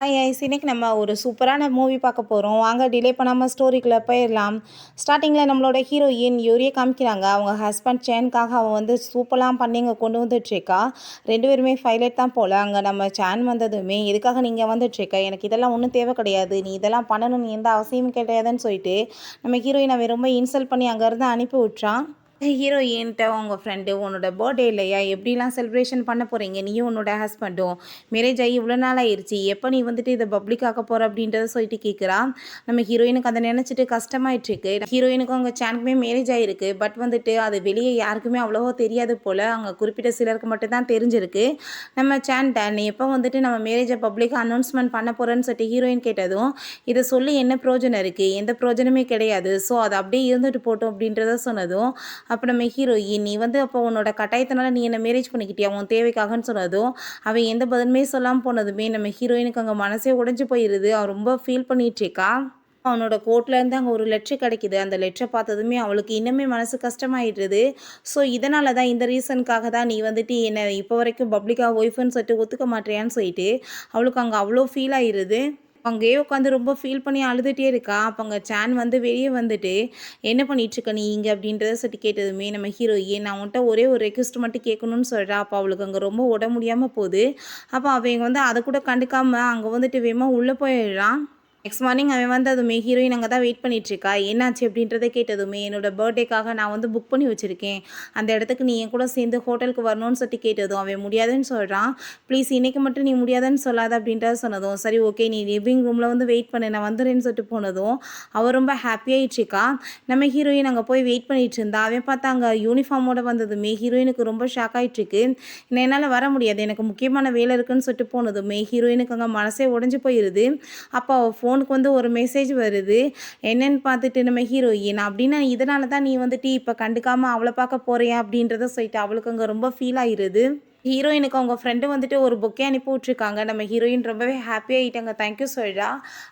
Ice இன்னைக்கு நம்ம ஒரு சூப்பரான மூவி பார்க்க போகிறோம். வாங்க டிலே பண்ணாமல் ஸ்டோரிக்குள்ளே போயிடலாம். ஸ்டார்டிங்கில் நம்மளோட ஹீரோயின் யூரியை காமிக்கிறாங்க. அவங்க ஹஸ்பண்ட் சேனுக்காக அவன் வந்து சூப்பராக பண்ணி இங்கே கொண்டு வந்துட்டுருக்கா. 2 பேருமே ஃபைலைட் தான் போல். அங்கே நம்ம சேன் வந்ததுமே எதுக்காக நீங்கள் வந்துட்டுருக்க, எனக்கு இதெல்லாம் ஒன்றும் தேவை கிடையாது, நீ இதெல்லாம் பண்ணணும்னு எந்த அவசியமும் கிடையாதுன்னு சொல்லிட்டு நம்ம ஹீரோயின் அவன் ரொம்ப இன்சல்ட் பண்ணி அங்கேருந்து அனுப்பி விட்றான். ஹீரோயின்ட்ட உங்க ஃப்ரெண்டு உன்னோட பர்த்டே இல்லையா, எப்படிலாம் செலிப்ரேஷன் பண்ண போகிறீங்க, நீயும் உன்னோட ஹஸ்பண்டும் மேரேஜ் ஆகி இவ்வளோ நாள் ஆயிடுச்சு, எப்போ நீ வந்துட்டு இதை பப்ளிக் ஆக்க போகிற அப்படின்றத சொல்லிட்டு கேட்குறா. நம்ம ஹீரோயினுக்கு அதை நினச்சிட்டு கஷ்டமாயிட்டுருக்கு. ஹீரோயினுக்கும் அவங்க சேனுக்குமே மேரேஜ் ஆகிருக்கு. பட் வந்துட்டு அது வெளியே யாருக்குமே அவ்வளோவா தெரியாது போல். அங்கே குறிப்பிட்ட சிலருக்கு மட்டும்தான் தெரிஞ்சிருக்கு. நம்ம சேன்ட்ட நீ எப்போ வந்துட்டு நம்ம மேரேஜை பப்ளிக்காக அனௌன்ஸ்மெண்ட் பண்ண போகிறேன்னு சொல்லிட்டு ஹீரோயின் கேட்டதும், இதை சொல்லி என்ன பிரயோஜனம் இருக்குது, எந்த பிரயோஜனமே கிடையாது, ஸோ அது அப்படியே இருந்துட்டு போட்டோம் அப்படின்றத சொன்னதும், அப்போ நம்ம ஹீரோயின் நீ வந்து அப்போ உன்னோட கட்டாயத்தினால நீ என்ன மேரேஜ் பண்ணிக்கிட்டியா உன் தேவைக்காகன்னு சொன்னதும், அவன் எந்த பதிலுமே சொல்லாமல் போனதுமே நம்ம ஹீரோயினுக்கு அங்கே மனசே உடைஞ்சு போயிடுது. அவன் ரொம்ப ஃபீல் பண்ணிகிட்ருக்கா. அவனோட கோர்ட்லேருந்து அங்கே ஒரு லெட்ரு கிடைக்குது. அந்த லெட்டரை பார்த்ததுமே அவளுக்கு இன்னுமே மனசு கஷ்டமாயிடுது. ஸோ இதனால தான், இந்த ரீசனுக்காக தான் நீ வந்துட்டு என்னை இப்போ வரைக்கும் பப்ளிக்காக ஒய்ஃபுன்னு சொல்லிட்டு ஒத்துக்க மாட்டேறியான்னு சொல்லிட்டு அவளுக்கு அங்கே அவ்வளோ ஃபீல் ஆயிடுது. அங்கேயே உட்காந்து ரொம்ப ஃபீல் பண்ணி அழுதுகிட்டே இருக்கா. அப்போ அங்கே சேன் வந்து வெளியே வந்துட்டு, என்ன பண்ணிகிட்ருக்க நீ இங்கே அப்படின்றத சொல்லி கேட்டதுமே நம்ம ஹீரோயின் நான் உன்ட்ட ஒரே ஒரு ரெக்வஸ்ட் மட்டும் கேட்கணும்னு சொல்கிறா. அப்போ அவளுக்கு அங்கே ரொம்ப உடம்பு முடியாமல் போகுது. அப்போ அவங்க வந்து அதை கூட கண்டுக்காமல் அங்கே வந்துட்டு வேகமாக உள்ளே போயிடுறான். நெக்ஸ்ட் மார்னிங் அவன் வந்ததுமே ஹீரோயின் அங்கே தான் வெயிட் பண்ணிகிட்ருக்கா. என்னாச்சு அப்படின்றத கேட்டதுமே, என்னோட பர்த்டேக்காக நான் வந்து புக் பண்ணி வச்சுருக்கேன், அந்த இடத்துக்கு நீ என் கூட சேர்ந்து ஹோட்டலுக்கு வரணும்னு சொல்லிட்டு கேட்டதும் அவன் முடியாதுன்னு சொல்கிறான். ப்ளீஸ் இன்றைக்கி மட்டும் நீ முடியாதுன்னு சொல்லாத அப்படின்றத சொன்னதும், சரி ஓகே நீ லிவிங் ரூமில் வந்து வெயிட் பண்ணு நான் வந்துடுறேன்னு சொல்லிட்டு போனதும் அவள் ரொம்ப ஹாப்பியாகிட்ருக்கா. நம்ம ஹீரோயின் அங்கே போய் வெயிட் பண்ணிகிட்டு இருந்தா. அவன் பார்த்தா அங்கே யூனிஃபார்மோடு வந்ததுமே ஹீரோயினுக்கு ரொம்ப ஷாக் ஆகிட்டுருக்கு. என்னால் வர முடியாது, எனக்கு முக்கியமான வேலை இருக்குன்னு சொல்லிட்டு போனதுமே ஹீரோயினுக்கு அங்கே மனசே உடஞ்சி போயிடுது. அப்போ அவள் ஃபோனுக்கு வந்து ஒரு மெசேஜ் வருது. என்னன்னு பார்த்துட்டு நம்ம ஹீரோயின் அப்படின்னா இதனால தான் நீ வந்துட்டு இப்போ கண்டுக்காமல் அவளை பார்க்க போறியா அப்படின்றத சொல்லிட்டு அவளுக்கு அங்கே ரொம்ப ஃபீல் ஆகிடுது. ஹீரோயினுக்கு அவங்க ஃப்ரெண்டு வந்துட்டு ஒரு பொக்கே அனுப்பி விட்ருக்காங்க. நம்ம ஹீரோயின் ரொம்பவே ஹாப்பியாகிட்டாங்க, தேங்க்யூ சொல்கிறா.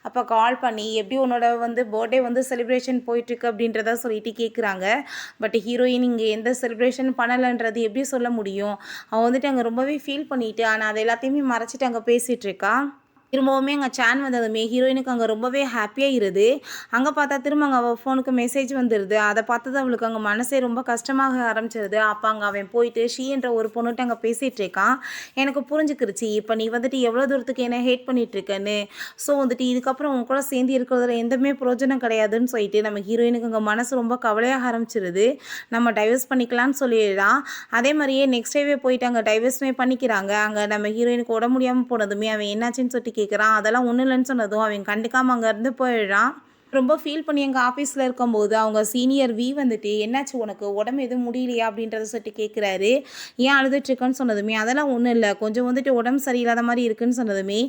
அப்போ கால் பண்ணி எப்படி உன்னோட வந்து பர்த்டே வந்து செலிப்ரேஷன் போயிட்டுருக்கு அப்படின்றத சொல்லிட்டு கேட்குறாங்க. பட் ஹீரோயின் இங்கே எந்த செலிப்ரேஷன் பண்ணலைன்றது எப்படி சொல்ல முடியும். அவள் வந்துட்டு அங்கே ரொம்பவே ஃபீல் பண்ணிட்டு ஆனால் அது எல்லாத்தையுமே மறைச்சிட்டு அங்கே பேசிகிட்டு இருக்கா. திரும்பவுமே அங்கே சேன் வந்ததுமே ஹீரோயினுக்கு அங்கே ரொம்பவே ஹாப்பியாகிருது. அங்கே பார்த்தா திரும்ப அங்கே அவள் ஃபோனுக்கு மெசேஜ் வந்துடுது. அதை பார்த்தது அவளுக்கு அங்கே மனசே ரொம்ப கஷ்டமாக ஆரம்பிச்சிருது. அப்போ அங்கே அவன் போயிட்டு ஷீன்ற ஒரு பொண்ணுகிட்ட அங்கே பேசிகிட்டு இருக்கான். எனக்கு புரிஞ்சுக்கிருச்சு இப்போ நீ வந்துட்டு எவ்வளோ தூரத்துக்கு என்ன ஹேட் பண்ணிகிட்ருக்கன்னு. ஸோ வந்துட்டு இதுக்கப்புறம் உங்க கூட சேர்ந்து இருக்கிறதுல எந்தமே பிரயோஜனம் கிடையாதுன்னு சொல்லிட்டு நம்ம ஹீரோயினுக்கு அங்கே மனசு ரொம்ப கவலையாக ஆரம்பிச்சிருது. நம்ம டைவர்ஸ் பண்ணிக்கலான்னு சொல்லிடுறான். அதே மாதிரியே நெக்ஸ்ட் டேவே போயிட்டு அங்கே டைவர்ஸுமே பண்ணிக்கிறாங்க. அங்கே நம்ம ஹீரோயினுக்கு உடம்பு முடியாமல் போனதுமே அவன் என்னாச்சுன்னு சொல்லிட்டு கேட்குறான். அதெல்லாம் ஒன்றும் இல்லைன்னு சொன்னதும் அவன் கண்டுக்காமல் அங்கேருந்து போயிடுறான். ரொம்ப ஃபீல் பண்ணி எங்கள் ஆஃபீஸில் இருக்கும்போது அவங்க சீனியர் வந்துட்டு என்னாச்சு உனக்கு உடம்பு எதுவும் முடியலையா அப்படின்றத சொல்லிட்டு கேட்குறாரு. ஏன் அழுதுட்ருக்கன்னு சொன்னதுமே அதெல்லாம் ஒன்றும் இல்லை, கொஞ்சம் வந்துட்டு உடம்பு சரியில்லாத மாதிரி இருக்குன்னு சொன்னதுமே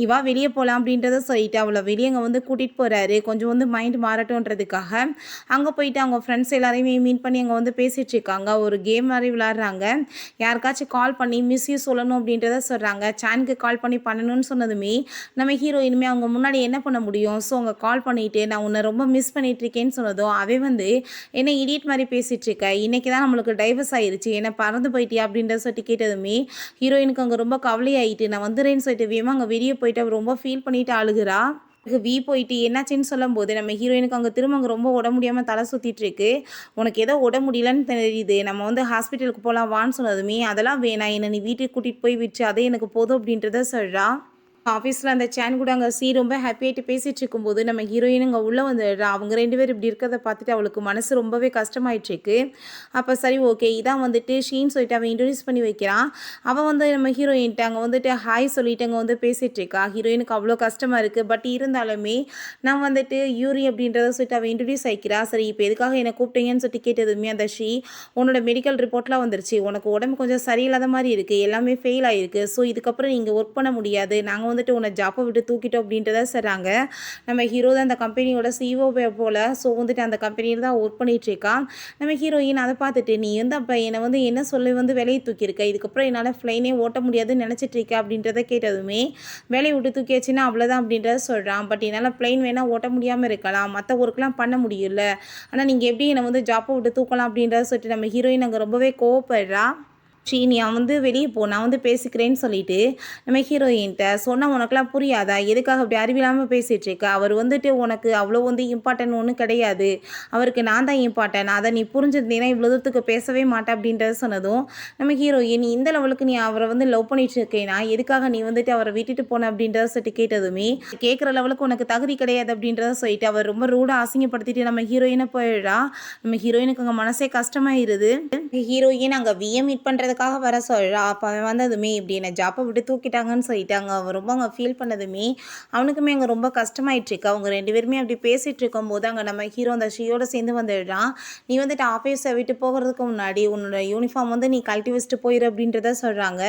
இவா வெளியே போகலாம் அப்படின்றத சொல்லிட்டு அவளை வெளியே அங்கே வந்து கூட்டிகிட்டு போகிறாரு. கொஞ்சம் வந்து மைண்ட் மாறட்டும்ன்றதுக்காக அங்கே போயிட்டு அவங்க ஃப்ரெண்ட்ஸ் எல்லாரையுமே மீட் பண்ணி அங்கே வந்து பேசிகிட்டு இருக்காங்க. ஒரு கேம் மாதிரி விளாட்றாங்க. யாருக்காச்சும் கால் பண்ணி மிஸ் யூ சொல்லணும் அப்படின்றத சொல்கிறாங்க. சேனுக்கு கால் பண்ணி பண்ணணும்னு சொன்னதுமே நம்ம ஹீரோயினுமே அவங்க முன்னாடி என்ன பண்ண முடியும். ஸோ அவங்க கால் பண்ணிவிட்டு நான் உன்னை ரொம்ப மிஸ் பண்ணிகிட்ருக்கேன்னு சொன்னதும் அவன் வந்து என்ன இடியட் மாதிரி பேசிகிட்ருக்க, இன்றைக்கி தான் நம்மளுக்கு டைவர்ஸ் ஆயிடுச்சு, என்ன பறந்து போயிட்டியா அப்படின்றத சொல்லிட்டு கேட்டதுமே ஹீரோயினுக்கு அங்கே ரொம்ப கவலையாயிட்டு நான் வந்துடுறேன்னு சொல்லிட்டு வேமா அங்கே வெளியே போயிட்டு அவர் ரொம்ப ஃபீல் பண்ணிட்டு அழுகிறா. போயிட்டு என்னாச்சுன்னு சொல்லும்போது நம்ம ஹீரோயினுக்கு அங்கே திரும்ப அங்கே ரொம்ப உடம்பு முடியாமல் தலை சுற்றிட்டு இருக்கு. உனக்கு ஏதோ உடம்பு முடியலன்னு தெரியுது, நம்ம வந்து ஹாஸ்பிட்டலுக்கு போகலாம் வான்னு சொன்னதுமே அதெல்லாம் வேணாம், என்னை நீ வீட்டுக்கு கூட்டிகிட்டு போய் விட்டு அதே எனக்கு போதும் அப்படின்றத சொல்கிறா. ஆஃபீஸில் அந்த சேன் கூட அங்கே ரொம்ப ஹாப்பியாகிட்டு பேசிகிட்டு இருக்கும்போது நம்ம ஹீரோயின் அங்கே உள்ளே வந்துடுறா. அவங்க 2 பேர் இப்படி இருக்கிறத பார்த்துட்டு அவளுக்கு மனசு ரொம்பவே கஷ்டமாயிட்டுருக்கு. அப்போ சரி ஓகே இதான் வந்துட்டு ஷீன்னு சொல்லிட்டு அவன் இன்ட்ரடியூஸ் பண்ணி வைக்கிறான். அவன் வந்து நம்ம ஹீரோயின்ட்டு அங்கே வந்துட்டு ஹாய் சொல்லிட்டு அங்கே வந்து பேசிகிட்டு இருக்கா. ஹீரோயினுக்கு அவ்வளோ கஷ்டமாக இருக்குது. பட் இருந்தாலுமே நான் வந்துட்டு யூரி அப்படின்றத சொல்லிட்டு அவன் இன்ட்ரடியூஸ் ஆகிக்கிறா. சரி இப்போ எதுக்காக என்னை கூப்பிட்டீங்கன்னு சொல்லிட்டு கேட்டதுமே அந்த உன்னோட மெடிக்கல் ரிப்போர்ட்லாம் வந்துருச்சு, உனக்கு உடம்பு கொஞ்சம் சரியில்லாத மாதிரி இருக்குது, எல்லாமே ஃபெயில் ஆகிருக்கு, ஸோ இதுக்கப்புறம் நீங்கள் ஒர்க் பண்ண முடியாது, நாங்கள் வந்துட்டு உன்னை ஜாப்பை விட்டு தூக்கிட்டோம் அப்படின்றத சொல்கிறாங்க. நம்ம ஹீரோ தான் அந்த கம்பெனியோட சிஓ போல். ஸோ வந்துட்டு அந்த கம்பெனியில் தான் ஒர்க் பண்ணிகிட்ருக்கான். நம்ம ஹீரோயின் அதை பார்த்துட்டு நீ வந்து அப்போ என்னை வந்து என்ன சொல்லி வந்து வேலையை தூக்கியிருக்க, இதுக்கப்புறம் என்னால் ஃப்ளைனே ஓட்ட முடியாதுன்னு நினச்சிட்ருக்க அப்படின்றத கேட்டதுமே வேலையை விட்டு தூக்கியாச்சுன்னா அவ்வளோதான் அப்படின்றத சொல்கிறான். பட் என்னால் ஃப்ளைன் வேணால் ஓட்ட முடியாமல் இருக்கலாம், மற்ற ஒர்க்லாம் பண்ண முடியல, ஆனால் நீங்கள் எப்படி என்னை வந்து ஜாப்பை விட்டு தூக்கலாம் அப்படின்றத சொல்லிட்டு நம்ம ஹீரோயின் அங்கே ரொம்பவே கோவப்படுறா. நீ வந்து வெளியே போ நான் வந்து பேசிக்கிறேன்னு சொல்லிட்டு நம்ம ஹீரோயின்ட்ட சொன்னால் உனக்கெல்லாம் புரியாதா எதுக்காக அப்படி அறிவில்லாமல் பேசிகிட்டு இருக்க அவர் வந்துட்டு உனக்கு அவ்வளோ வந்து இம்பார்ட்டன்ட் ஒன்றும் கிடையாது அவருக்கு நான் தான் இம்பார்ட்டன் அதை நீ புரிஞ்சிருந்தீங்கன்னா இவ்வளோ தூரத்துக்கு பேசவே மாட்டேன் அப்படின்றத சொன்னதும் நம்ம ஹீரோயின் இந்த லெவலுக்கு நீ அவரை வந்து லவ் பண்ணிட்டு இருக்கேனா எதுக்காக நீ வந்துட்டு அவரை விட்டுட்டு போன அப்படின்றத சொல்லிட்டு கேட்டதுமே கேட்குற லெவலுக்கு உனக்கு தகுதி கிடையாது அப்படின்றத சொல்லிட்டு அவர் ரொம்ப ரூடாக அசிங்கப்படுத்திட்டு நம்ம ஹீரோயினை போயிடுறா. நம்ம ஹீரோயினுக்கு அங்கே மனசே கஷ்டமாயிருது. ஹீரோயின் அங்கே விஏ மீட் பண்ணுறதுக்காக வர சொல்கிறா. அப்போ அவன் வந்ததுமே இப்படி என்னை ஜாப்பை விட்டு தூக்கிட்டாங்கன்னு சொல்லிட்டாங்க. அவன் ரொம்ப அங்கே ஃபீல் பண்ணதுமே அவனுக்குமே அங்கே ரொம்ப கஷ்டமாயிட்டுருக்கு. அவங்க 2 பேருமே அப்படி பேசிகிட்டு இருக்கும்போது அங்கே நம்ம ஹீரோ அந்த ஷீயோட சேர்ந்து வந்துடுறான். நீ வந்துட்டு ஆஃபீஸை விட்டு போகிறதுக்கு முன்னாடி உன்னோட யூனிஃபார்ம் வந்து நீ கழட்டி வச்சுட்டு போயிரு அப்படின்றத சொல்கிறாங்க.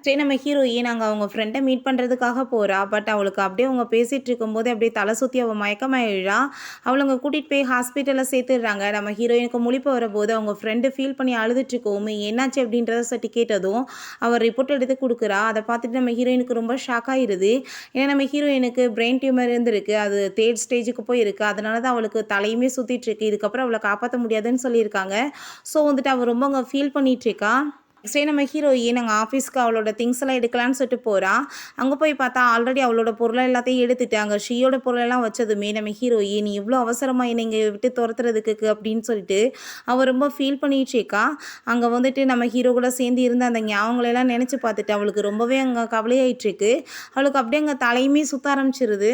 சரி நம்ம ஹீரோயின் அங்கே அவங்க ஃப்ரெண்டை மீட் பண்ணுறதுக்காக போகிறா. பட் அவளுக்கு அப்படியே அவங்க பேசிகிட்டு இருக்கும்போது அப்படியே தலை சுற்றி அவள் மயக்கமாயிடுறா. அவளுங்க கூட்டிகிட்டு போய் ஹாஸ்பிட்டலில் சேர்த்துடுறாங்க. நம்ம ஹீரோயினுக்கு முழிப்பு வரும்போது அவங்க ஃப்ரெண்டு ஃபீல் பண்ணி அழுதுட்டுருக்கோம். என்னாச்சு அப்படின்றத சொல்லி கேட்டதும் அவர் ரிப்போர்ட் எடுத்து கொடுக்குறா. அதை பார்த்துட்டு நம்ம ஹீரோயினுக்கு ரொம்ப ஷாக் ஆகிடுது. ஏன்னா நம்ம ஹீரோயினுக்கு பிரெயின் டியூமர் இருந்திருக்கு. அது 3rd ஸ்டேஜுக்கு போயிருக்கு. அதனால தான் அவளுக்கு தலையுமே சுற்றிட்டுருக்கு. இதுக்கப்புறம் அவளை காப்பாற்ற முடியாதுன்னு சொல்லியிருக்காங்க. ஸோ வந்துட்டு அவள் ரொம்ப அங்கே ஃபீல் பண்ணிகிட்ருக்கா. நெக்ஸ்ட் நம்ம ஹீரோயின் அங்கே ஆஃபீஸ்க்கு அவளோட திங்ஸ் எல்லாம் எடுக்கலான்னு சொல்லிட்டு போகிறா. அங்கே போய் பார்த்தா ஆல்ரெடி அவளோட பொருளை எல்லாத்தையும் எடுத்துட்டு அங்கே ஷீயோட பொருளெல்லாம் வச்சதுமே நம்ம ஹீரோயின் இவ்வளோ அவசரமாக என்னை இங்கே விட்டு துரத்துறதுக்கு அப்படின்னு சொல்லிட்டு அவள் ரொம்ப ஃபீல் பண்ணிட்டு இருக்கா. அங்கே வந்துட்டு நம்ம ஹீரோ கூட சேர்ந்து இருந்த அந்த ஞாபகங்களெல்லாம் நினச்சி பார்த்துட்டு அவளுக்கு ரொம்பவே அங்கே கவலையாயிட்டுருக்கு. அவளுக்கு அப்படியே அங்கே தலையுமே சுத்த ஆரம்பிச்சிருது.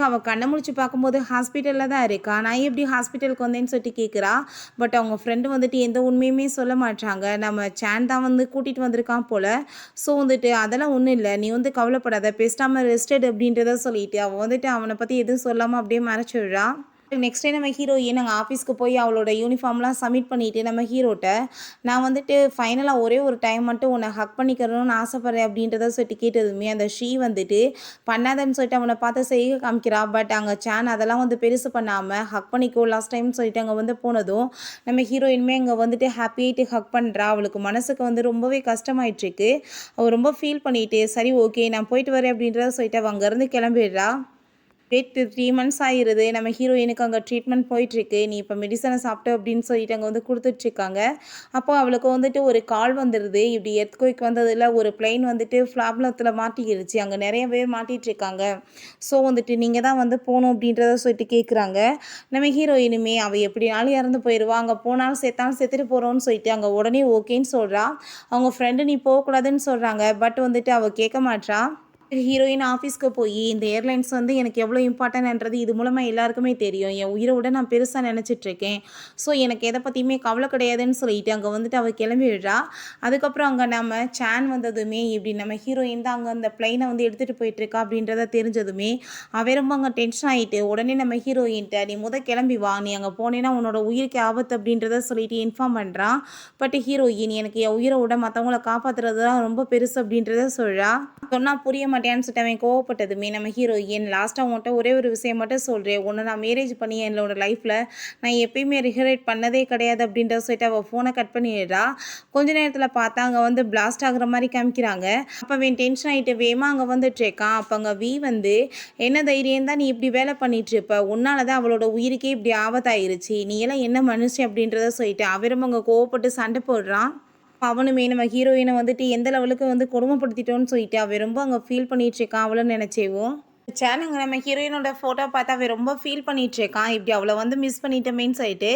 அவள் கண்ணை முழிச்சு பார்க்கும்போது ஹாஸ்பிட்டலில் தான் இருக்கா. நான் எப்படி ஹாஸ்பிட்டலுக்கு வந்தேன்னு சொல்லிட்டு கேட்குறா. பட் அவங்க ஃப்ரெண்டு வந்துட்டு எந்த உண்மையுமே சொல்ல மாட்டாங்க. நம்ம சேன் தான் வந்து கூட்டிகிட்டு வந்திருக்கான் போல். ஸோ வந்துட்டு அதெல்லாம் ஒன்றும் இல்லை, நீ வந்து கவலைப்படாத, பேசாமல் ரெஸ்டட் அப்படின்றத சொல்லிட்டு அவள் வந்துட்டு அவனை பற்றி எதுவும் சொல்லாமல் அப்படியே மறைச்சிடுறா. நெக்ஸ்ட் டே நம்ம ஹீரோயின் நாங்கள் ஆஃபீஸ்க்கு போய் அவளோட யூனிஃபார்ம்லாம் சப்மிட் பண்ணிவிட்டு நம்ம ஹீரோட்ட நான் வந்துட்டு ஃபைனலாக ஒரே ஒரு டைம் மட்டும் உன்னை ஹக் பண்ணிக்கிறணும்னு ஆசைப்பட்றேன் அப்படின்றத சொல்லிட்டு கேட்டதுமே அந்த ஷீ வந்துட்டு பண்ணாதன்னு சொல்லிட்டு அவனை பார்த்து செய்ய காமிக்கிறா. பட் அங்கே சேன் அதெல்லாம் வந்து பெருசு பண்ணாமல் ஹக் பண்ணிக்கோ லாஸ்ட் டைம் சொல்லிட்டு அங்கே வந்து போனதும் நம்ம ஹீரோயினுமே அங்கே வந்துட்டு ஹாப்பியாகிட்டு ஹக் பண்ணுறா. அவளுக்கு மனசுக்கு வந்து ரொம்பவே கஷ்டமாயிட்டுருக்கு. அவள் ரொம்ப ஃபீல் பண்ணிட்டு சரி ஓகே நான் போயிட்டு வரேன் அப்படின்றத சொல்லிட்டு அவள் அங்கேருந்து கிளம்பிடுறா. வெயிட் 3 மந்த்ஸ் ஆகிருது. நம்ம ஹீரோயினுக்கு அங்கே ட்ரீட்மெண்ட் போயிட்டுருக்கு. நீ இப்போ மெடிசனை சாப்பிட்டு அப்படின்னு சொல்லிட்டு அங்கே வந்து கொடுத்துட்ருக்காங்க. அப்போ அவளுக்கு வந்துட்டு ஒரு கால் வந்துடுது. இப்படி எர்த்குவேக் வந்ததில் ஒரு பிளெயின் வந்துட்டு ப்ராப்ளத்தில் மாட்டிக்கிடுச்சு. அங்கே நிறைய பேர் மாட்டிகிட்ருக்காங்க. ஸோ வந்துட்டு நீங்கள் தான் வந்து போகணும் அப்படின்றத சொல்லிட்டு கேட்குறாங்க. நம்ம ஹீரோயினுமே அவள் எப்படினாலும் இறந்து போயிடுவா, அங்கே போனாலும் செத்தாலும் செத்துட்டு போகிறோன்னு சொல்லிட்டு அங்கே உடனே ஓகேன்னு சொல்கிறா. அவங்க ஃப்ரெண்டு நீ போகக்கூடாதுன்னு சொல்கிறாங்க. பட் வந்துட்டு அவள் கேட்க மாட்றா. ஹீரோயின் ஆஃபீஸ்க்கு போய் இந்த ஏர்லைன்ஸ் வந்து எனக்கு எவ்வளோ இம்பார்ட்டன்ட்ன்றது இது மூலமாக எல்லாருக்குமே தெரியும். என் உயிரை விட நான் பெருசாக நினச்சிட்ருக்கேன். ஸோ எனக்கு எதை பற்றியுமே கவலை கிடையாதுன்னு சொல்லிட்டு அங்கே வந்துட்டு அவள் கிளம்பிடுறா. அதுக்கப்புறம் அங்கே நம்ம சேன் வந்ததுமே இப்படி நம்ம ஹீரோயின் தான் அங்கே அந்த பிளைனை வந்து எடுத்துகிட்டு போயிட்டுருக்கா அப்படின்றத தெரிஞ்சதுமே அவன் ரொம்ப அங்கே டென்ஷன் ஆகிட்டு உடனே நம்ம ஹீரோயின்ட்ட நீ கிளம்பி வா, நீ அங்கே போனேன்னா உன்னோட உயிருக்கு ஆபத்து அப்படின்றத சொல்லிட்டு இன்ஃபார்ம் பண்ணுறான். பட் ஹீரோயின் எனக்கு என் உயிரை விட மற்றவங்கள காப்பாற்றுறது தான் ரொம்ப பெருசு அப்படின்றத சொல்கிறா. சொன்னால் புரிய மாட்டேன்னு சொல்லிட்டு அவன் கோவப்பட்டதுமே நம்ம ஹீரோயின் லாஸ்ட்டாக உன்கிட்ட ஒரே ஒரு விஷயம் மட்டும் சொல்கிறேன், உன்னை நான் மேரேஜ் பண்ணி என்னோட லைஃப்பில் நான் எப்பயுமே ரிகரெட் பண்ணதே கிடையாது அப்படின்றத சொல்லிட்டு அவள் ஃபோனை கட் பண்ணிடுறா. கொஞ்ச நேரத்தில் பார்த்தா அங்கே வந்து பிளாஸ்ட் ஆகுற மாதிரி காமிக்கிறாங்க. அப்போ அவன் டென்ஷன் ஆகிட்டு வேமா அங்கே வந்துட்டுருக்கான். அப்போ அங்கே வந்து என்ன தைரியம் தான் நீ இப்படி வேலை பண்ணிட்டுருப்ப, உன்னால தான் அவளோட உயிருக்கே இப்படி ஆபத்தாயிருச்சு, நீ எல்லாம் என்ன மனுஷன் அப்படின்றத சொல்லிட்டு அவரும் அங்கே கோவப்பட்டு சண்டை போடுறான். அவனுமே நம்ம ஹீரோயினை வந்துட்டு எந்த லெவலுக்கு வந்து கொடுமைப்படுத்திட்டோன்னு சொல்லிட்டு அவன் ரொம்ப அங்கே ஃபீல் பண்ணிட்டு இருக்கான் அவளும் நினச்சேவும். சேனங்க நம்ம ஹீரோயினோட ஃபோட்டோ பார்த்தா அவன் ரொம்ப ஃபீல் பண்ணிகிட்ருக்கான். இப்படி அவளை வந்து மிஸ் பண்ணிட்டோமேன்னு சொல்லிட்டு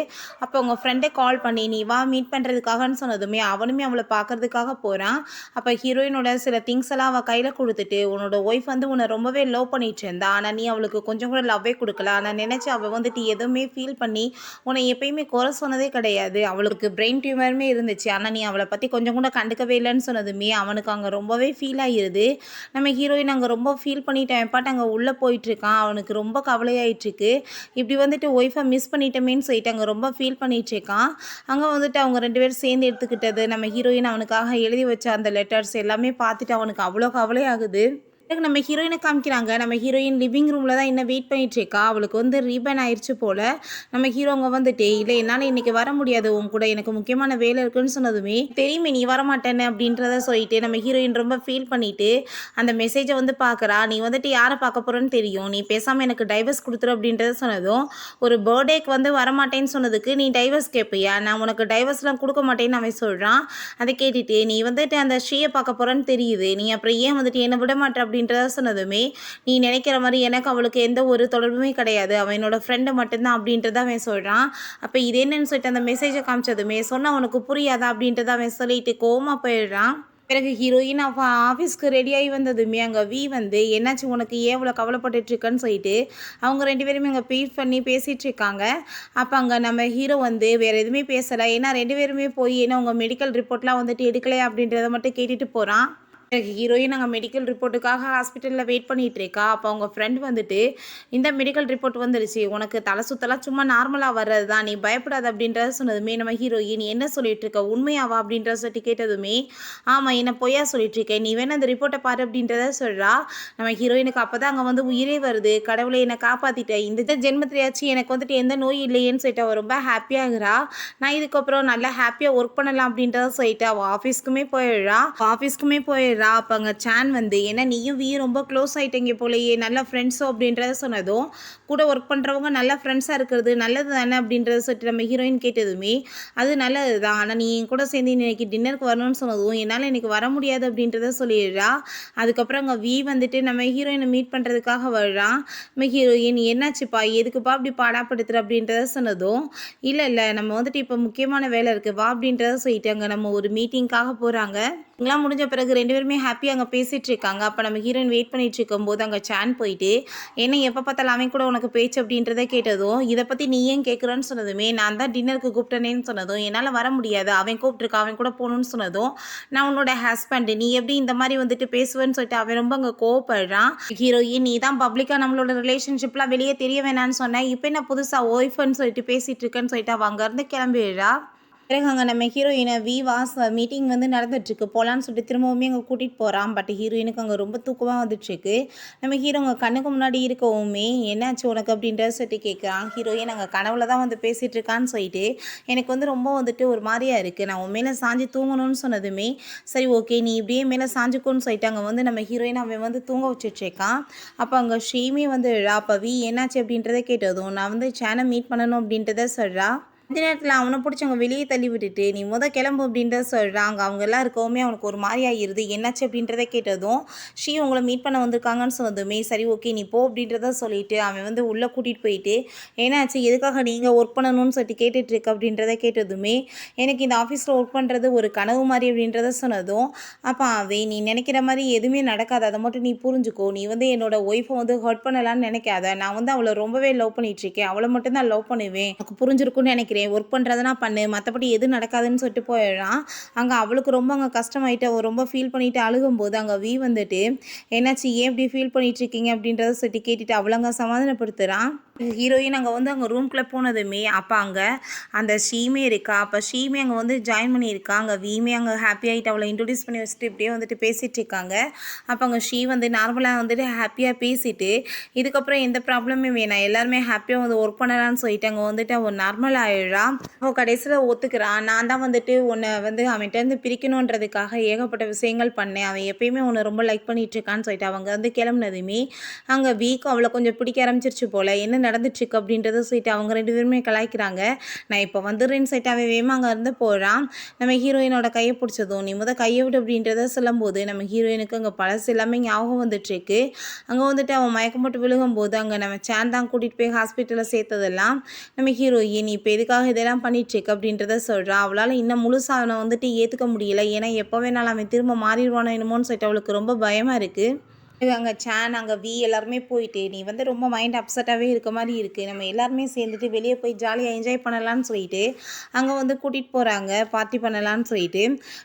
அப்போ உங்கள் ஃப்ரெண்டை கால் பண்ணி நீ வா மீட் பண்ணுறதுக்காகன்னு சொன்னதுமே அவனுமே அவளை பார்க்குறதுக்காக போகிறான். அப்போ ஹீரோயினோட சில திங்ஸ் எல்லாம் அவள் கையில் கொடுத்துட்டு உன்னோட ஒய்ஃப் வந்து உன்னை ரொம்பவே லவ் பண்ணிட்டு இருந்தா, ஆனால் நீ அவளுக்கு கொஞ்சம் கூட லவ்வே கொடுக்கல. ஆனால் நினச்சி அவள் வந்துட்டு எதுவுமே ஃபீல் பண்ணி உன்னை எப்பயுமே குறை சொன்னதே கிடையாது. அவளுக்கு பிரெயின் டியூமருமே இருந்துச்சு, ஆனால் நீ அவளை பற்றி கொஞ்சம் கூட கண்டுக்கவே இல்லைன்னு சொன்னதுமே அவனுக்கு அங்கே ரொம்பவே ஃபீல் ஆகிடுது. நம்ம ஹீரோயின் அங்கே ரொம்ப ஃபீல் பண்ணிட்டேன் பாட்டு அங்கே உள்ளே போயிட்டுருக்கான். அவனுக்கு ரொம்ப கவலையாயிட்டுருக்கு. இப்படி வந்துட்டு ஒய்ஃபை மிஸ் பண்ணிட்டோமேன்னு சொல்லிட்டு அங்கே ரொம்ப ஃபீல் பண்ணிகிட்ருக்கான். அங்கே வந்துட்டு அவங்க 2 பேரும் சேர்ந்து எடுத்துக்கிட்டது நம்ம ஹீரோயின் அவனுக்காக எழுதி வச்ச அந்த லெட்டர்ஸ் எல்லாமே பார்த்துட்டு அவனுக்கு அவ்வளோ கவலையாகுது. பிறகு நம்ம ஹீரோயினை காமிக்கிறாங்க. நம்ம ஹீரோயின் லிவிங் ரூமில் தான் என்ன வெயிட் பண்ணிட்டு இருக்கா. அவளுக்கு வந்து ரீபன் ஆயிடுச்சு போல். நம்ம ஹீரோங்க வந்துட்டு இல்லை என்னால் இன்றைக்கி வர முடியாது உன் கூட, எனக்கு முக்கியமான வேலை இருக்குன்னு சொன்னதுமே தெரியுமே நீ வரமாட்டேன்னு அப்படின்றத சொல்லிட்டு நம்ம ஹீரோயின் ரொம்ப ஃபீல் பண்ணிவிட்டு அந்த மெசேஜை வந்து பார்க்குறா. நீ வந்துட்டு யாரை பார்க்க போகிறேன்னு தெரியும், நீ பேசாமல் எனக்கு டைவர்ஸ் கொடுத்துரு அப்படின்றத சொன்னதும், ஒரு பர்த்டேக்கு வந்து வரமாட்டேன்னு சொன்னதுக்கு நீ டைவர்ஸ் கேட்பியா, நான் உனக்கு டைவர்ஸ்லாம் கொடுக்க மாட்டேன்னு அவன் சொல்கிறான். அதை கேட்டுட்டு நீ வந்துட்டு அந்த ஸ்ரீயை பார்க்க போகிறேன்னு தெரியுது, நீ அப்புறம் ஏன் வந்துட்டு என்னை விட மாட்டே அப்படின்றத சொன்னதுமே, நீ நினைக்கிற மாதிரி எனக்கு அவளுக்கு எந்த ஒரு தொடர்புமே கிடையாது, அவன் என்னோட ஃப்ரெண்டு மட்டும்தான் அப்படின்றத அவன் சொல்கிறான். அப்போ இது என்னன்னு சொல்லிட்டு அந்த மெசேஜை காமிச்சதுமே, சொன்னால் அவனுக்கு புரியாதா அப்படின்றத அவன் சொல்லிட்டு கோவமாக போயிடுறான். பிறகு ஹீரோயின் அவள் ஆஃபீஸ்க்கு ரெடியாகி வந்ததுமே அங்கே வி வந்து என்னாச்சு உனக்கு ஏன் இவ்வளோ கவலைப்பட்டுட்ருக்கன்னு சொல்லிட்டு அவங்க 2 பேருமே அங்கே பீட் பண்ணி பேசிகிட்டு இருக்காங்க. அப்போ அங்கே நம்ம ஹீரோ வந்து வேறு எதுவுமே பேசலை, ஏன்னா 2 பேருமே போய் ஏன்னா உங்கள் மெடிக்கல் ரிப்போர்ட்லாம் வந்துட்டு எடுக்கலையா அப்படின்றத மட்டும் கேட்டுட்டு போகிறான். ஹீரோயின் அங்கே மெடிக்கல் ரிப்போர்ட்டுக்காக ஹாஸ்பிட்டலில் வெயிட் பண்ணிகிட்டு இருக்கா. அப்போ அவங்க ஃப்ரெண்ட் வந்துட்டு இந்த மெடிக்கல் ரிப்போர்ட் வந்துடுச்சு, உனக்கு தலை சுத்தலாம் சும்மா நார்மலாக வர்றது தான், நீ பயப்படாது அப்படின்றத சொன்னதுமே நம்ம ஹீரோயின் என்ன சொல்லிட்டு இருக்க உண்மையாவா அப்படின்றத சொல்லி கேட்டதுமே, ஆமாம் என்ன பொய்யா சொல்லிட்டு இருக்கேன், நீ வேணா அந்த ரிப்போர்ட்டை பாரு அப்படின்றத சொல்கிறா. நம்ம ஹீரோயினுக்கு அப்போ தான் அங்கே வந்து உயிரே வருது, கடவுளை என்னை காப்பாற்றிட்டேன், இந்த ஜென்மத்திலேயாச்சும் எனக்கு வந்துட்டு எந்த நோய் இல்லையேன்னு சொல்லிட்டு அவள் ரொம்ப ஹாப்பியாகிறா. நான் இதுக்கப்புறம் நல்லா ஹாப்பியாக ஒர்க் பண்ணலாம் அப்படின்றத சொல்லிட்டு அவள் ஆஃபீஸ்க்குமே போயிடுறா. அப்போ அங்கே சான் வந்து ஏன்னா நீயும் வீயும் ரொம்ப க்ளோஸ் ஆகிட்டீங்க போலையே, நல்ல ஃப்ரெண்ட்ஸோ அப்படின்றத சொன்னதும், கூட ஒர்க் பண்ணுறவங்க நல்ல ஃப்ரெண்ட்ஸாக இருக்கிறது நல்லது தானே அப்படின்றத சொல்லிட்டு நம்ம ஹீரோயின் கேட்டதுமே, அது நல்லது தான், ஆனால் நீ என் கூட சேர்ந்து இன்னைக்கு டின்னருக்கு வரணும்னு சொன்னதும் என்னால் எனக்கு வர முடியாது அப்படின்றத சொல்லிடுறா. அதுக்கப்புறம் அங்கே வி வந்துட்டு நம்ம ஹீரோயினை மீட் பண்ணுறதுக்காக வர்றான். நம்ம ஹீரோயின் என்னாச்சுப்பா எதுக்குப்பா அப்படி பாடாப்படுத்துற அப்படின்றத சொன்னதும், இல்லை நம்ம வந்துட்டு இப்போ முக்கியமான வேலை இருக்குது வா அப்படின்றத சொல்லிட்டு அங்கே நம்ம ஒரு மீட்டிங்காக போகிறாங்க. எல்லாம் முடிஞ்ச பிறகு 2 பேருமே ஹாப்பியாக அங்கே பேசிகிட்டு இருக்காங்க. அப்போ நம்ம ஹீரோயின் வெயிட் பண்ணிட்டு இருக்கும்போது அங்கே சான் போயிட்டு என்ன எப்போ பார்த்தாலும் அவன் கூட உனக்கு பேச்சு அப்படின்றத கேட்டதும், இதை பற்றி நீ ஏன் கேட்குறன்னு சொன்னதுமே, நான் தான் டின்னருக்கு கூப்பிட்டேனேன்னு சொன்னதும், என்னால் வர முடியாது அவன் கூப்பிட்டுருக்கா அவன் கூட போகணுன்னு சொன்னதும், நான் உன்னோட ஹஸ்பண்ட் நீ எப்படி இந்த மாதிரி வந்துட்டு பேசுவேன்னு சொல்லிட்டு அவன் ரொம்ப அங்கே கோவப்படுறான். ஹீரோயின் நீ தான் பப்ளிக்காக நம்மளோட ரிலேஷன்ஷிப்லாம் வெளியே தெரிய வேணான்னு சொன்னேன், இப்போ என்ன புதுசாக ஒய்ஃப்னு சொல்லிட்டு பேசிகிட்டு இருக்கேன்னு சொல்லிட்டு அவள் அங்கேருந்து கிளம்பிடுறா. பிறகு அங்கே நம்ம ஹீரோயினை வாஸ் மீட்டிங் வந்து நடந்துட்டுருக்கு போகலான்னு சொல்லிட்டு திரும்பவுமே அங்கே கூட்டிகிட்டு போகிறான். பட் ஹீரோயினுக்கு அங்கே ரொம்ப தூக்கமாக வந்துட்டுருக்கு. நம்ம ஹீரோங்க கண்ணுக்கு முன்னாடி இருக்கவுமே என்னாச்சு உனக்கு அப்படின்றத சொல்லிட்டு கேட்குறான். ஹீரோயின் அங்கே கனவுல தான் வந்து பேசிகிட்டு இருக்கான்னு சொல்லிட்டு எனக்கு வந்து ரொம்ப வந்துட்டு ஒரு மாதிரியாக இருக்குது, நான் உன் மேலே சாஞ்சு தூங்கணும்னு சொன்னதுமே, சரி ஓகே நீ இப்படியே மேலே சாஞ்சுக்கோன்னு சொல்லிட்டு அங்கே வந்து நம்ம ஹீரோயின் அவன் வந்து தூங்க வச்சுட்ருக்கான். அப்போ அங்கே ஷீமே வந்து அப்போ என்னாச்சு அப்படின்றத கேட்டதும், நான் வந்து சேனை மீட் பண்ணணும் அப்படின்றத சொல்கிறா. இந்த நேரத்தில் அவனை பிடிச்சி அவங்க வெளியே தள்ளி விட்டுட்டு நீ கிளம்பு அப்படின்றத சொல்கிறாங்க. அவங்க எல்லாம் இருக்கவுமே அவனுக்கு ஒரு மாதிரி ஆகிடுது. என்னாச்சு அப்படின்றத கேட்டதும், ஸ்ரீ உங்களை மீட் பண்ண வந்திருக்காங்கன்னு சொன்னதுமே, சரி ஓகே நீ போ அப்படின்றத சொல்லிட்டு அவன் வந்து உள்ளே கூட்டிகிட்டு போயிட்டு என்னாச்சு எதுக்காக நீங்கள் ஒர்க் பண்ணணும்னு சொல்லிட்டு கேட்டுட்ருக்கு அப்படின்றத கேட்டதுமே, எனக்கு இந்த ஆஃபீஸில் ஒர்க் பண்ணுறது ஒரு கனவு மாதிரி அப்படின்றத சொன்னதும், அப்போ அவன் நீ நினைக்கிற மாதிரி எதுவுமே நடக்காது, அதை மட்டும் நீ புரிஞ்சுக்கோ, நீ வந்து என்னோட ஒய்ஃபை வந்து ஹர்ட் பண்ணலான்னு நினைக்காத, நான் வந்து அவளை ரொம்பவே லவ் பண்ணிகிட்ருக்கேன், அவளை மட்டும்தான் லவ் பண்ணுவேன், எனக்கு புரிஞ்சிருக்குன்னு நினைக்கிறேன், ஒர்க் பண்ணுறதுனா பண்ணு, மற்றபடி எதுவும் நடக்காதுன்னு சொல்லிட்டு போயிடுறான். அங்கே அவளுக்கு ரொம்ப அங்கே கஷ்டமாயிட்டு அவள் ரொம்ப ஃபீல் பண்ணிட்டு அழுகும்போது அங்கே வந்துட்டு என்னாச்சு ஏன் இப்படி ஃபீல் பண்ணிட்டு இருக்கீங்க அப்படின்றத சொல்லிட்டு கேட்டுட்டு அவளை அங்கே சமாதானப்படுத்துகிறான். ஹீரோயின் அங்கே வந்து அங்கே ரூம்குள்ளே போனதுமே அப்போ அங்கே அந்த ஷீமே இருக்கா. அப்போ ஷீமே அங்கே வந்து ஜாயின் பண்ணியிருக்கா. அங்கே வீமே அங்கே ஹாப்பி ஆகிட்டு அவளை இன்ட்ரடியூஸ் பண்ணி வச்சுட்டு இப்படியே வந்துட்டு பேசிகிட்டு இருக்காங்க. அப்போ அங்கே ஷீ வந்து நார்மலாக வந்துட்டு ஹாப்பியாக பேசிட்டு இதுக்கப்புறம் எந்த ப்ராப்ளமே வேணாம் எல்லாருமே ஹாப்பியாக வந்து ஒர்க் பண்ணலான்னு சொல்லிட்டு அங்கே வந்துட்டு அவள் நார்மல் ஆகிடுறா. அவள் கடைசியில் ஒத்துக்கிறான். நான் தான் வந்துட்டு உன்னை வந்து அவன்கிட்டருந்து பிரிக்கணுன்றதுக்காக ஏகப்பட்ட விஷயங்கள் பண்ணேன், அவன் எப்பயுமே உன்னை ரொம்ப லைக் பண்ணிகிட்ருக்கான்னு சொல்லிட்டு அவங்க வந்து கிளம்புனதுமே அங்கே வீக்கும் அவளை கொஞ்சம் பிடிக்க ஆரம்பிச்சிருச்சு போல். என்ன நடந்துட்டுருக்கு அப்படின்றத சொல்லிட்டு அவங்க 2 பேருமே கலாய்க்கிறாங்க. நான் இப்போ வந்துடுறேன்னு சொல்லிட்டு அவன் வேகமாக அங்கே இருந்து போகிறான். நம்ம ஹீரோயினோட கையை பிடிச்சதும் நீ கையை விடு அப்படின்றத சொல்லும்போது நம்ம ஹீரோயினுக்கு அங்கே பழசு எல்லாமே ஞாபகம் வந்துட்டுருக்கு. அங்கே வந்துட்டு அவன் மயக்கம் போட்டு விழுகும்போது அங்கே நம்ம சேன் தான் கூட்டிகிட்டு போய் ஹாஸ்பிட்டலில் சேர்த்ததெல்லாம் நம்ம ஹீரோயின் இப்போ எதுக்காக இதெல்லாம் பண்ணிட்டுருக்கு அப்படின்றத சொல்கிறான். அவளால் இன்னும் முழுசாக அவனை வந்துட்டு ஏற்றுக்க முடியல, ஏன்னா எப்போ வேணாலும் அவன் திரும்ப மாறிடுவானோ என்னமோன்னு சொல்லிட்டு அவளுக்கு ரொம்ப பயமாக இருக்குது. அங்கே சேன் அங்கே எல்லாருமே போயிட்டு நீ வந்து ரொம்ப மைண்ட் அப்செட்டாகவே இருக்க மாதிரி இருக்குது, நம்ம எல்லாருமே சேர்ந்துட்டு வெளியே போய் ஜாலியாக என்ஜாய் பண்ணலான்னு சொல்லிட்டு அங்கே வந்து கூட்டிகிட்டு போகிறாங்க, பார்ட்டி பண்ணலான்னு சொல்லிட்டு.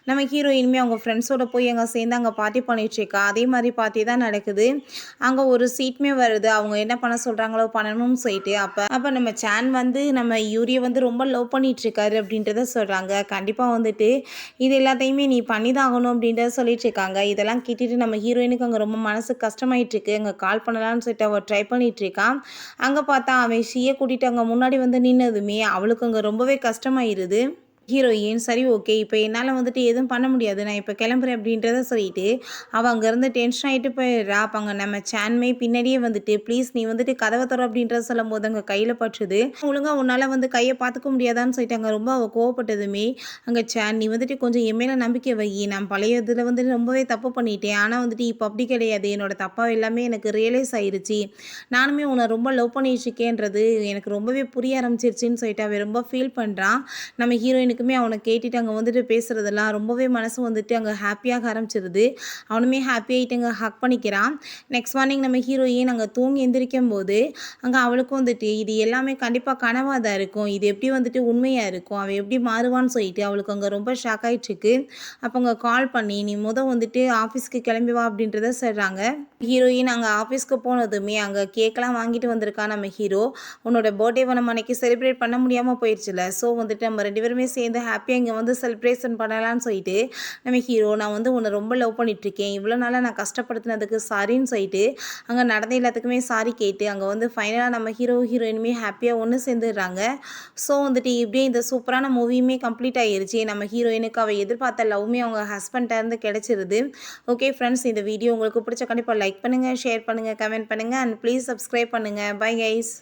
நம்ம ஹீரோயினுமே அவங்க ஃப்ரெண்ட்ஸோட போய் அங்கே சேர்ந்து அங்கே பார்ட்டி பண்ணிட்டுருக்கா. அதே மாதிரி பார்ட்டி தான் நடக்குது. அங்கே ஒரு சீட்டுமே வருது, அவங்க என்ன பண்ண சொல்கிறாங்களோ பண்ணணும்னு சொல்லிட்டு. அப்போ நம்ம சேன் வந்து நம்ம யூரியை வந்து ரொம்ப லவ் பண்ணிகிட்ருக்காரு அப்படின்றத சொல்கிறாங்க. கண்டிப்பாக வந்துட்டு இது எல்லாத்தையுமே நீ பண்ணி தான் ஆகணும் அப்படின்றத சொல்லிட்டு இருக்காங்க. இதெல்லாம் கேட்டுட்டு நம்ம ஹீரோயினுக்கு அங்கே ரொம்ப மனசு மனசு கஷ்டமாயிட்டுருக்கு. அங்க கால் பண்ணலான்னு சொல்லிட்டு அவ ட்ரை பண்ணிட்டுருக்கா. அங்க பார்த்தா அவன் ஷீய கூட்டிட்டு அங்க முன்னாடி வந்து நின்னதுமே அவளுக்கு அங்க ரொம்பவே கஷ்டமாயிருது. ஹீரோயின் சரி ஓகே. இப்ப என்னால வந்துட்டு எதுவும் பண்ண முடியாது. நான் இப்ப கிளம்புறேன் அப்டின்றத சொல்லிட்டு, அவ அங்கருந்து டென்ஷன் ஆயிட்டு போயிடுறா. அப்ப அங்க நம்ம சான்மே பின்னாடியே வந்துட்டு, "ப்ளீஸ் நீ வந்துட்டு கதவ தொற" அப்டின்றத சொல்லும்போது அங்க கையில பட்டுது. "ஒழுங்கா உன்னால வந்து கைய பாத்துக்க முடியாதான்னு" சொல்லிட்டு அங்க ரொம்ப அவ கோவப்பட்டதுமே, அங்க சான் "நீ வந்துட்டு கொஞ்சம் என் மேல நம்பிக்கை வையி. நான் பழைய இதுல வந்து ரொம்பவே தப்பு பண்ணிட்டேன். ஆனா வந்துட்டு இப்ப அப்டி கிடையாது. என்னோட தப்பா எல்லாமே எனக்கு ரியலைஸ் ஆயிருச்சு. நானுமே உன்ன ரொம்ப லவ் பண்ணிட்டு இருக்கேன்றது எனக்கு ரொம்பவே புரிய ஆரம்பிச்சிருச்சுன்னு" சொல்லிட்டு அவ ரொம்ப ஃபீல் பண்றான். நம்ம ஹீரோயினுக்குமே அவன கேட்டுட்டு அங்க வந்துட்டு பேசுறதெல்லாம் ரொம்பவே மனசு வந்துட்டு அங்க ஹாப்பியாக ஆரம்பிச்சிருது. அவனுமே ஹாப்பி ஆயிட்டு அங்க ஹக் பண்ணிக்கிறான். நெக்ஸ்ட் மார்னிங் நம்ம ஹீரோயின் அங்க தூங்கி எந்திரிக்கும்போது, அங்க அவளுக்கும் வந்துட்டு இது எல்லாமே கண்டிப்பா கனவா தான் இருக்கும். இது எப்படி வந்துட்டு உண்மையா இருக்கும்? அவன் எப்படி மாறுவான்னு சொல்லிட்டு அவளுக்கு அங்க ரொம்ப ஷாக் ஆயிட்டுருக்கு. அப்ப அங்க கால் பண்ணி, "நீ வந்துட்டு ஆஃபீஸ்க்கு கிளம்பி வா" அப்படின்றத சொல்றாங்க. ஹீரோயின் அங்க ஆஃபீஸ்க்கு போனதுமே அங்க கேக்லாம் வாங்கிட்டு வந்திருக்கா நம்ம ஹீரோ. "உன்னோட பர்த்டேவ நம்ம அன்னைக்கு செலிப்ரேட் பண்ண முடியாம போயிருச்சுல்ல. ஸோ வந்துட்டு நம்ம 2 பேருமே சேர்ந்து ஹாப்பியா இங்க வந்து செலிப்ரேஷன் பண்ணலான்னு" சொல்லிட்டு, நம்ம ஹீரோ "நான் வந்து உன்ன ரொம்ப லவ் பண்ணிட்டுருக்கேன். இவ்வளோ நாளா நான் கஷ்டப்படுத்தினதுக்கு சாரின்னு" சொல்லிட்டு, அங்க நடந்த எல்லாத்துக்குமே சாரி கேட்டு, அங்க வந்து ஃபைனலா நம்ம ஹீரோ, ஹீரோயினுமே ஹாப்பியா ஒண்ணு சேர்ந்துடுறாங்க. ஸோ வந்துட்டு இப்படியே இந்த சூப்பரான மூவியுமே கம்ப்ளீட் ஆயிருச்சு. நம்ம ஹீரோயினுக்கு அவ எதிர்பார்த்த லவ்வுமே அவங்க ஹஸ்பண்ட்ட இருந்து கிடைச்சிருது. ஓகே ஃப்ரெண்ட்ஸ், இந்த வீடியோ உங்களுக்கு பிடிச்சா கண்டிப்பா லைக் பண்ணுங்க, ஷேர் பண்ணுங்க, கமெண்ட் பண்ணுங்க அண்ட் ப்ளீஸ் சப்ஸ்கிரைப் பண்ணுங்க. Bye guys.